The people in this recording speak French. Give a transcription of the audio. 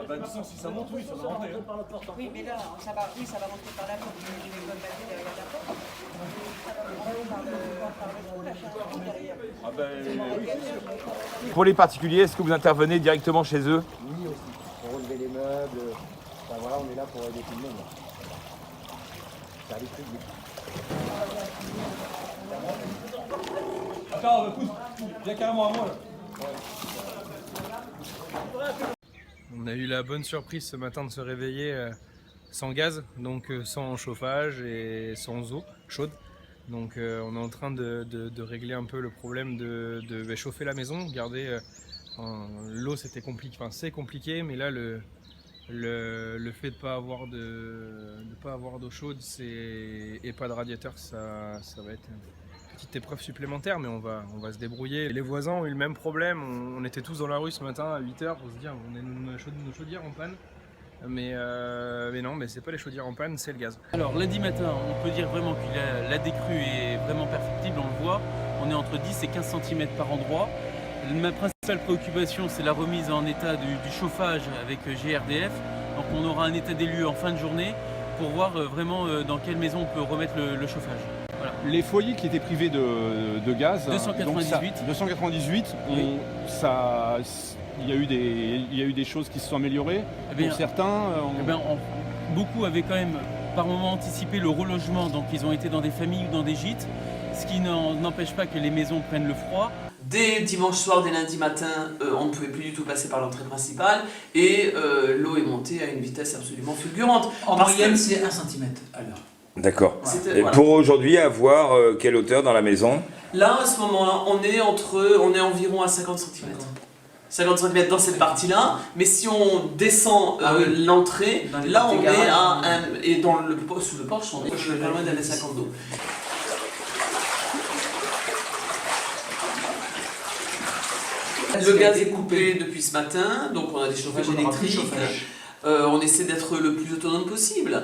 bah de toute façon, si ça monte, oui, ça va rentrer. Oui, mais là, ça va rentrer par la porte. Je vais pas passer derrière la porte. Ça va rentrer par le trou, là, j'ai un trou derrière. Ah bah oui, c'est sûr. Pour les particuliers, est-ce que vous intervenez directement chez eux? Oui, aussi. Pour relever les meubles. Enfin, voilà, on est là pour aider tout le monde. Faire des trucs. Attends, pousse, viens carrément à moi là. On a eu la bonne surprise ce matin de se réveiller sans gaz, donc sans chauffage et sans eau chaude. Donc on est en train de régler un peu le problème de chauffer la maison, garder l'eau c'était compliqué, enfin c'est compliqué, mais là le fait de ne pas avoir d'eau chaude et pas de radiateur, ça va être une petite épreuve supplémentaire, mais on va se débrouiller. Les voisins ont eu le même problème, on était tous dans la rue ce matin à 8 h pour se dire on a nos chaudières en panne. Mais non, mais c'est pas les chaudières en panne, c'est le gaz. Alors lundi matin, on peut dire vraiment que la décrue est vraiment perfectible, on le voit. On est entre 10 et 15 cm par endroit. Ma principale préoccupation, c'est la remise en état du chauffage avec GRDF. Donc on aura un état des lieux en fin de journée pour voir vraiment dans quelle maison on peut remettre le chauffage. Voilà. Les foyers qui étaient privés de gaz, 298, oui. Il y a eu des choses qui se sont améliorées. Pour certains, beaucoup avaient quand même par moment anticipé le relogement, donc ils ont été dans des familles ou dans des gîtes, ce qui n'empêche pas que les maisons prennent le froid. Dès dimanche soir, dès lundi matin, on ne pouvait plus du tout passer par l'entrée principale et l'eau est montée à une vitesse absolument fulgurante. En moyenne, c'est 1 cm à l'heure. D'accord. C'était- Et voilà. pour aujourd'hui, avoir quelle hauteur dans la maison? Là, à ce moment-là, on est environ à 50 cm. 50 cm dans cette partie-là, mais si on descend l'entrée, Dans les là on parties est garage, et dans sous le porche, on est pas loin d'un mètre 50 d'eau. Le gaz est coupé depuis ce matin, donc on a des chauffages électriques. On essaie d'être le plus autonome possible.